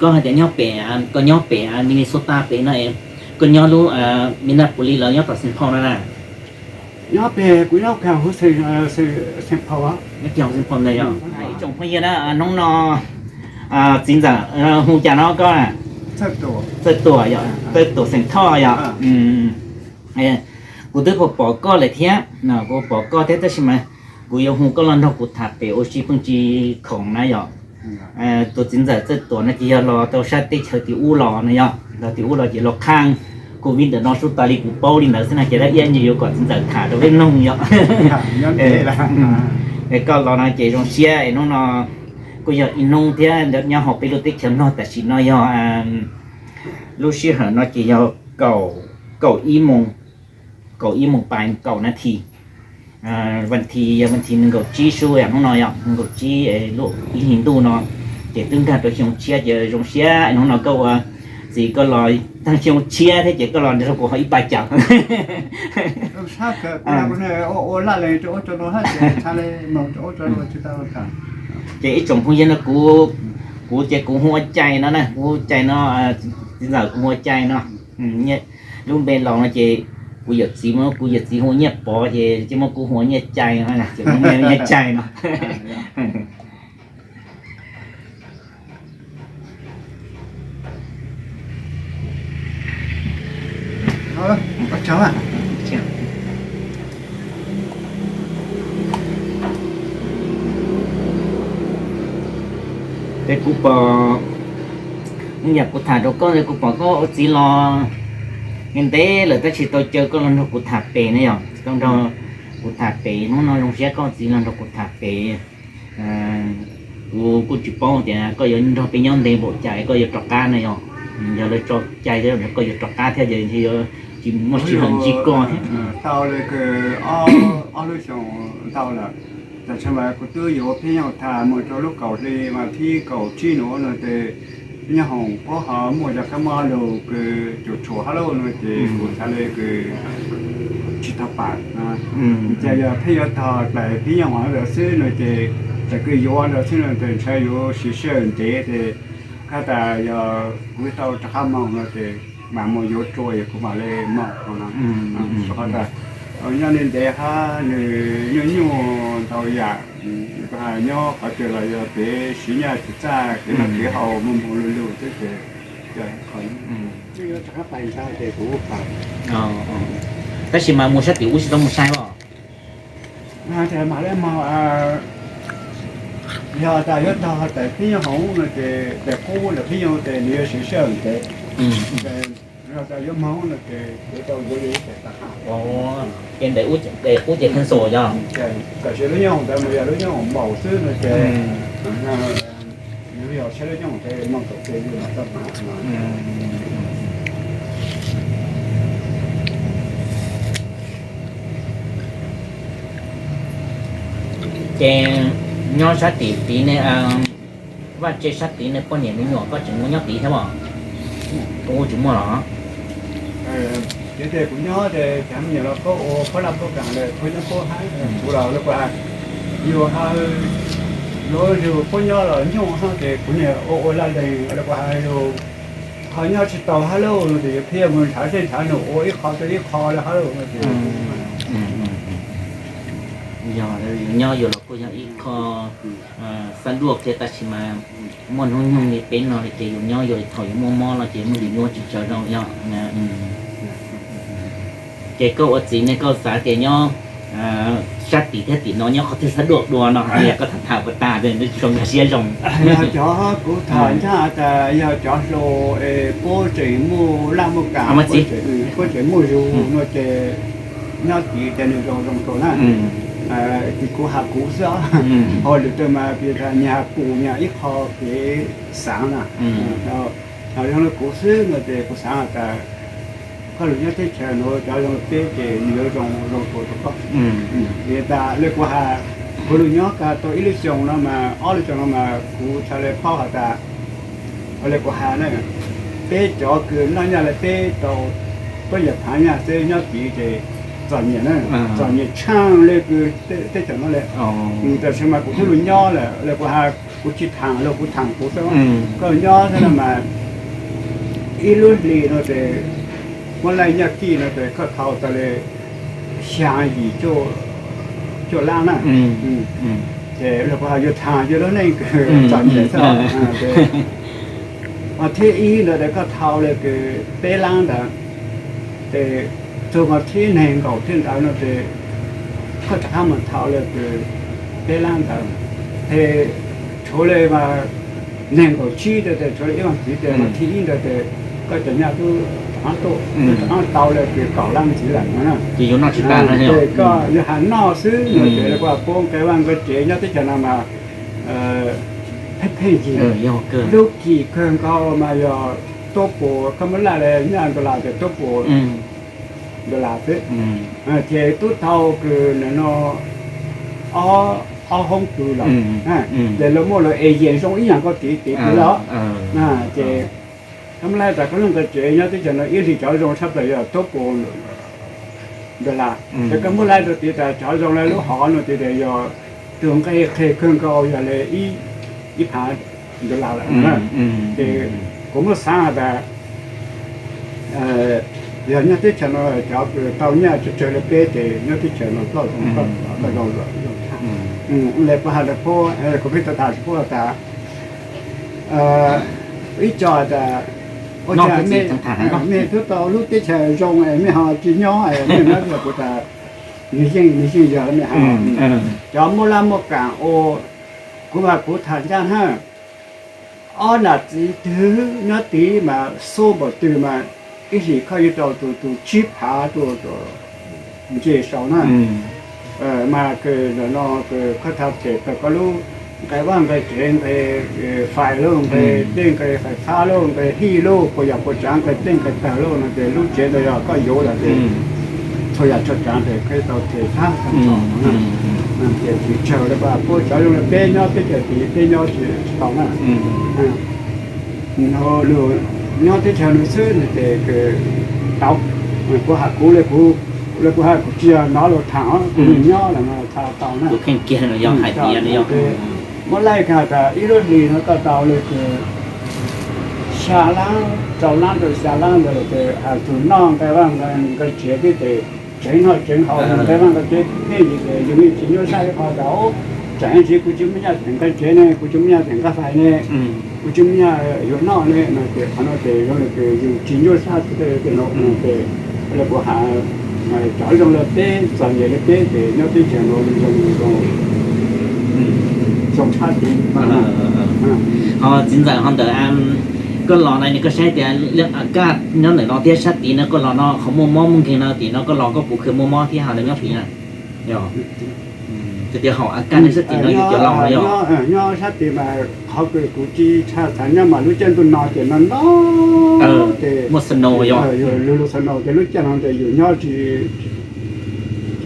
có để nhau bẻ có nhau bẻ Minnesota bẻ này có nhau luôn Minneapolis là nhau tại Saint Paul nè nhớ về của nhau càng hữu sự xem phao á cái kiểu Saint Paul này rồi trồng hoa gì đó nông nò chính giả hù cha nó có à tới tuổi rồi tới tuổi Saint Paul rồi cô tới bỏ co lại thế nào cô bỏ co thế tới xem mà cô yêu hù có lần đâu cô thả bể oxy phương chi khổng này rồiตัวจินจะตัวนักกีฬารอตัวชาติเชติอูรอเนี่ยเราติอูรอจะรอข้างกูวินเดอร์นอสุตาลีกูเป้าลินเดอร์สนาจะได้ยันอยู่ก่อนจินจะขาดตัวเล่นน้องเยอะก็รอนะเจจงเชียไอ้น้องนอกูอยากอินน้องเทียเดี๋ยวเนี่ยหอบไปรู้ติ๊กเขียนนอแต่ชินน้อยลูกเชื่อเหรอนะเกี่ยวเก่าอีมงไปเก่านาทีวันที่นึงก็จี้ช่วยน้องน้อยนึงก็จี้ลูกอีหินดูเนาะเจ็ดตึ้งกันตัวเชียงเชียเจอจงเชียน้องน้อยก็ว่าสิก็ลอยทั้งเชียงเชียที่เจ็ดก็ลอยเดี๋ยวเราก็ให้ไปจับชาติก็คนเนี่ยโอ้ละเลยโจโน่ฮะเจ้ชาเลยมองโจโน่ชิตากันเจ้าจงพูดยันนะกูเจ้ากูหัวใจเนาะนะกูใจเนาะที่เรากูหัวใจเนาะเนี่ยลุงเบนลองนะเจ้กูอยากสีมั้งกูอยากสีหัวเงียบปอเจจะมากูหัวเงียบใจนะจะมึงเงียบใจเนาะcó cháu à cái cú bò nhập cú thả đâu có cú bò có chỉ lo hiện tế là ta chỉ tôi chơi có lần cú thả bể này rồi trong đó cú thả bể nó nói trong xe có chỉ lần cú thả bể cú chụp bò thì có những trong bên nhau để bộ chạy có những trò cá này rồi giờ lấy trò chạy thế có những trò cá theo giờ thì chỉ một chỉ hình chỉ con thế tao là cái lúc xong tao làแต่ทำไมกูตื้ออยู่พี่ยังทานหมดตัวลูกเก่าเลยมาที่เก่าที่หนูเลยแต่พี่ยังหงเพราะหาหมดจากข้ามาเราคือจุดชัวฮัลโหลเลยแต่กูทะเลคือชิตาปากนะจะอย่าพี่ยังทานแต่พี่ยังหวังเราซื้อเลยแต่คือย้อนเราซื้อเลยแต่ใช้อยู่สิเชื่อเจ๊แต่ข้าแต่อย่ากูเท่าจะข้ามองเลยแต่มาโมยโจยกูมาเลยมากนะข้าแต่nhớ nên để ha nhớ tàu giả và nhớ có thể là để xí nhà thực ra cái là cái hậu mông mông lưu lưu thế thì rồi còn chứ chắc phải sao thì cũng phải cái gì mà mua sách tiểu cũng mua sai không thì mà đấy mà giờ tại giờ tao tại khi nhau hổng là để cũ là khi nhau để nhiều sự sớm để rồi tại giờ máu là để tao vô đi để ta em để út để thân sổ cho cái chuyện đó nhau tại bây giờ đó nhau bảo xứ là cái nếu giờ sẽ đó nhau cái mong cầu cái gì mà tập cái nho sát tí này và chơi sát tí này con nhện nó nhỏ có chừng muốn nhóc tí thế mà ô chúng mà nó cái này cũng nhớ để chẳng nhiều là có làm có cả này có những có hai phụ đầu là qua nhiều hai rồi có nhớ là nhiều ha thì cũng nhiều ô là đây là qua hai rồi họ nhớ chỉ tàu hello rồi thì khi mình thả trên thả nổ ô ít khó là hello thì giờ nho giờ là cô giờ ít kho sản luộc thì ta chỉ mà món hông thì bên nó thì nho giờ thổi mò là chỉ mình đi mua chỉ chờ đâu nho cái câu ở chỉ này câu xã cái nho sát tí thế tí nó nho có thể sản luộc đùa nó hay có thằng thảo của ta để nó trồng là xia rồng chó của thằng cha ta giờ chó rồi cô chỉ mua làm một cả cô chỉ mua dù nó chỉ nho chỉ để nó rồng rồng này thì cô học cũ sao hồi được tôi mà bây giờ nhà cũ nhà ít họ cái sáng nè rồi trong cũ xưa người thì cũ sáng là có lúc nhất thế chờ nó cho trong tết thì nhớ trong tuổi có người ta lấy qua có lúc nhớ cả tôi ít chồng nó mà ở chồng nó mà cũ cho lấy phao hả ta lấy qua này tết cho cứ nó nhà là tết đầu có giờ tháng nhà tết nhớ kỹ thì chọn nhện này chọn nhện trang lên cứ tết chọn nó lênแต่สมัยกูที่รุ่นย่อเลยเลยกูหา กูจิตทางแล้วกูทางกูซะว่าก็ย่อซะมาอีรุ่นลีเนาะแต่วันไรยักษ์กี้เนาะแต่ก็เท่าตะเลย相依就拉那แต่เราพออยู่ทางอยู่แล้วนี่คือจันเสา啊，天一了那个头那个白浪的，的做个天能够天到那的，เขาจะทำมันเท่าเลยคือ白浪的，的除了嘛能够去的的，除了一万几的嘛天一的的，ก็จะเนี่ย都ทั้งตัวทั้งเตาเลยคือเก่าล่างจีหลังนะจีอยู่นอกจีบ้านนะเนี่ยก็อยู่หันนอกซื้อเนี่ยแล้วก็โป้งแกว่างก็เจ๋เนี่ยที่จะนำมาเพ่จีลูกกี่เครื่องเขามายอตัวปูเขาไม่ละเลยงานเวลาแต่ตัวปูเวลาซื้อเจ้าตู้เท่าคือเนี่ยเนาะเอาห้องดูหรอเดี๋ยวเราโม่เราเอเย่นส่งอีกอย่างก็ตีไปแล้วเจ้าทำไรแต่ก็เรื่องก็เจ๋เนี่ยที่จะเนาะอีที่เจ้าจงชับเลยตัวปูเวลาแต่ก็เมื่อไรตัวตีแต่เจ้าจงเลยรู้หอหนูตีแต่ยอตัวก็เครื่องเขาอย่างเลยอีผาเวลาละแต่ผมก็สร้างแต่อย่างนี้ที่ฉันเราจะตอนนี้จะเจอเลยเป๊ะแต่เนี่ยที่ฉันเราก็ต้องเลยพอหาเลยพอก็พิจารณาพอแต่อีจอแต่นอกจากต่างๆก็เนี่ยทุกตัวลูกที่ฉันจงไม่หาจีน้อยไม่นั่นก็กูแต่นี่สิ่งเยอะไม่หาจอมโมลามกางโอกูว่ากูทานจานห้าอ๋อน่ะจีถือเนื้อตีมาสู้บดตีมาอีสิเขาอยู่ตัวชิบหาตัวเจี๊ยบนะมาคือเนาะคือเขาทำเสร็จแต่ก็รู้ไก่ว่างไก่เจ๋งไก่ไฟลงไก่เด้งไก่ไฟฟ้าลงไก่ที่โลกก็อยากกดจางไก่เด้งไก่แต่โลกนั่นเดี๋ยวลูกเจ๋งเลยก็โย่ละเดี๋ยวเขาอยากจดจางเดี๋ยวเขาต้องเทท่าทั้งสองนะนั่นเดี๋ยวที่เช่าแล้วว่าพวกเจ้าอยู่ในเป็นยอดที่จะตีเป็นยอดที่สองนะเราดูยอดที่เช่าหนังสือเนี่ยคือเต่ากูหากูเลยกูหากูเจียน้อเราถางกูย่อแล้วมาทาเต่านะกูแข่งเกียร์เราย่อหายปีนี่ย่อเมื่อไรค่ะแต่อีรุ่นดีนะก็เต่าเลยคือชาล้างเจ้าล้างตัวชาล้างเลยคือถุนน่องแต่ว่ามันก็เจียที่เตะ整好，台湾个这配置个，因为金牛山好早，这样子估计么样整个节呢，估计么样整个饭呢，估计么样有闹呢，那个可能得用那个有金牛山的弄的，那不还找用了杯，专业的杯的，那对讲了种差评，จินจังฮันเดอร์ก็รอในนี้ก็ใช้แต่เรื่องอากาศนั่นแหละเราเทียบชัดตีนะก็รอเนาะเขาโมโม่มึงกินเราตีเนาะก็รอก็ปลูกคือโมโม่ที่หาในเงี้ยผีน่ะเดี๋ยวจะเดี๋ยวเขาอากาศในชัดตีเนาะอยู่จะลองเลยย่อชัดตีมาเขาเกิดกูจีชาสัญญามารู้จักตัวนอเดี๋ยวนั้นเนาะมุสโนย่อรู้สโนเดี๋ยวรู้จักเราเดี๋ยวอยู่ย่อที่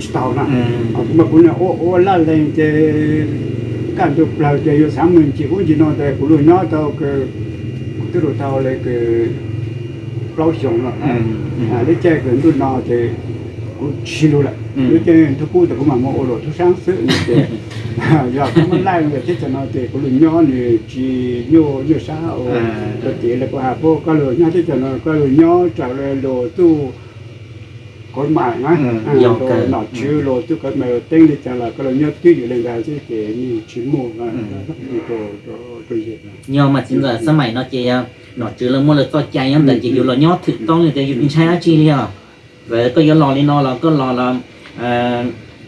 สตาวนะมาคุณเนี่ยโอ้ละเลยเจการดูเราจะอยู่30,000จีหุ่นจีนอแต่กูรู้ย่อตัวคือตัวเราเลยคือเราชงละแล้วเจ้าเกิดตัวน้าเจ้ากูชิลุละแล้วเจ้าทุกผู้แต่กูมาโมโอโรทุกช่างซื้อเนี่ยเจ้าอยากทำอะไรเนี่ยที่จะน้าเจ้ากูรู้ย่อเนี่ยจีโย่ซาโอ้ตัวเจ้าแล้วก็หาพวกก็เลยย่อที่จะน้าก็เลยย่อจากเลยโลตู้กฎหมายนะตัวหน้าชื่อโลตู้กฎหมายเต็งที่จะละก็เลยย่อที่อยู่ในการที่เจ้านี่ชิ้นโม่นะตัวเย่อมาจริงๆสมัยเนาะเจ้าเนาะเจอแล้วมั่วเลยก็ใจยังแต่จะอยู่เราย่อถึกต้องเลยจะอยู่เป็นชายอาชีพเนี่ยแล้วก็ย้อนรอนี่เนาะเราก็รอเรา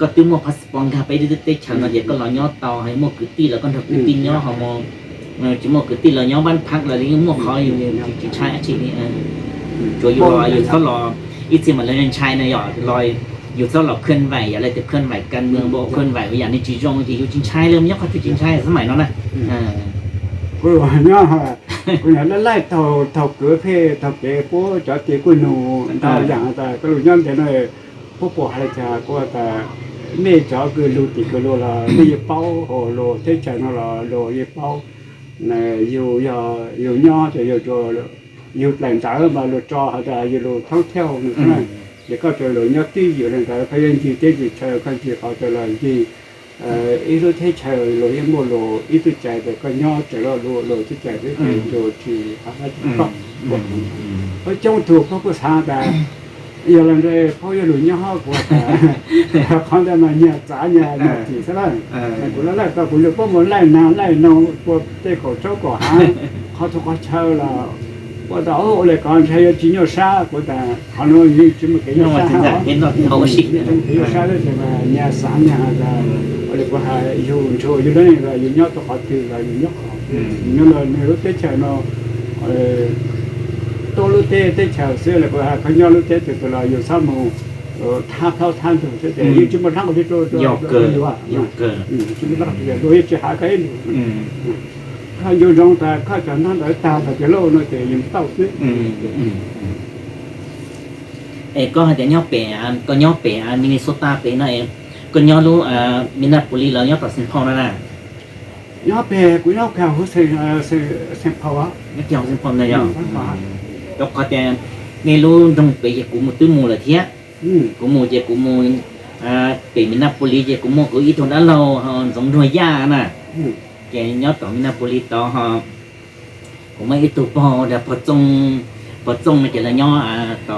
ก็ติ้งมั่วพาสปอร์ตค่ะไปเด็กๆฉันเราเดี๋ยวก็รอย่อเตาให้มั่วกึศตีแล้วก็ถักกึศตีย่อเขามองจิมั่วกึศตีเราย่อบ้านพักอะไรนี่มั่วเขาอยู่ชายอาชีพนี่จัวอยู่รออยู่เขารออีกสิ่งมันเลยเป็นชายเนี่ยรอยอยู่เท่าเราเคลื่อนไหวอะไรแต่เคลื่อนไหวการเมืองโบเคลื่อนไหวอย่างนี้จีจงจีอยู่จริงชายเริ่มย่อเขาจริงชายสมัยนั้นนะกูว่าเนาะกูอยากไล่เท่าเกลือเพเท่าเกลือพวกจอดเกลือกูหนูตาอย่างแต่ก็รู้ย้อนแต่หน่อยพวกปวดอะไรจ้ากูว่าแต่ไม่จอดกูรู้ติดกูรู้ละไม่ยเป้าโอ้รู้เท่าใจนั่นละรู้ยเป้าเนี่ยอยู่ย่อจะอยู่จ่ออยู่แหล่งจ่ามารู้จ่อแต่อยู่ท่องเที่ยวนี่นะเดี๋ยวก็จะรู้ย่อที่อยู่แหล่งจ่าพยายามที่จะเช่าคนที่เขาจะเลยที่ ít lúc thấy trời rồi em mua lô ít lúc chạy để con nho chạy lô chứ chạy với đồ thì không ở trong thuộc có sao ta giờ lần đây có giờ lụi nho của ta không thể mà nhà trả nhà thì sao đó của nó là của nó có muốn lại nào của cái cổ chỗ của hắn họ thuộc có chơi là của đó họ lại còn thấy chỉ nhau xa của ta họ nói như chỉ một cái nhau xa cái nó hậu xịt cái xa đó thì mà nhà xã nhà là họ lại có hai dùng chơi như thế này là dùng nhau tôi họ thì là dùng nhau họ nhưng mà nếu cái chơi nó tôi lúc tết chờ xưa là có hai nhau lúc tết thì tôi là dùng sao mà tham thao tham thường thế thì chúng mình tham cái tôi dọc cờ chúng mình làm đôi chỉ hai cái hay dùng trong ta có cho nó đỡ ta phải cái lô nó thì dùng tàu chứ có cái nhau bẻ có nhau bẻ Minnesota bẻ này có nhau lúc Minneapolis là nhauตัดสินพอแล้วนะ nhau bè của nhau cao hơn xem phao á nhau caoสินพอnày rồiก็cóแต่ในรู้ตรงไปจะกูมุตื้อมูละเทียกูมูจะกูมูไปMinneapolisจะกูมูกูอีทนนั้นเราสมด้วยย่าน่ะแกย้อนต่อMinneapolisต่อผมไม่ตัวพอแต่พอจงมันจะละย่อต่อ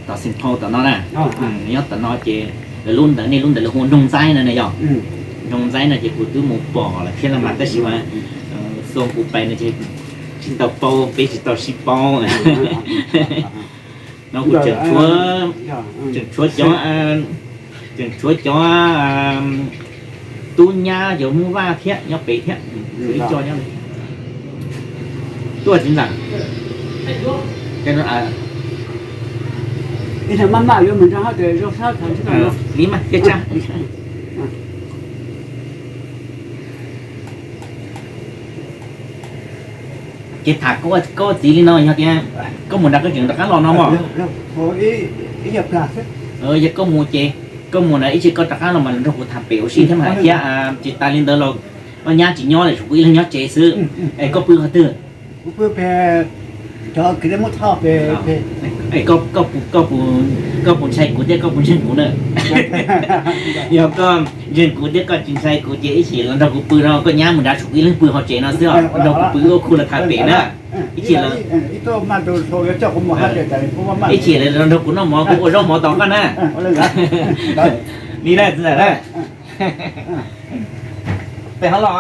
ต่อสินพอต่อนั่นน่ะย้อนต่อนั่นจะรุ่นแต่นี่รุ่นแต่ละหัวดงใจนั่นน่ะย่อดงใจน่ะจะกูตื้อมูปอละแค่ละมันแต่สิว่าส่งกูไปน่ะจะtàu po bây giờ tàu ship po nó cũng chừng chúa cho tu nha giống mua va thiết nhau bể thiết để cho nhau tôi chính là cái nó cái thằng mắm vô mình ra hết rồi rau sát thằng chứ nào lý mà cái cha cái thạc có tí lên nói nha có một đặc cái chuyện đặc cái lo nó mà giờ giờ có một chị có một này chỉ có đặc cái lo mà nó cũng thằng biểu xin thế mà kia chị ta lên đó rồi nó nhá chỉ nhó này chủ yếu là nhó chế sư có bự hơn tư cho cái một thao về có bún chay của đấy có bún chân của nữa giờ có dân của đấy có chân chay của chị chỉ là đâu có bự đâu có nhá mình đã chủ yếu là bự họ chế nó xưa đâu có bự có khu là thằng bể nữa chỉ là chỉ là đâu cũng nó mò cũng rau mò tỏngกันนะนี่ได้แต่เขาหรอ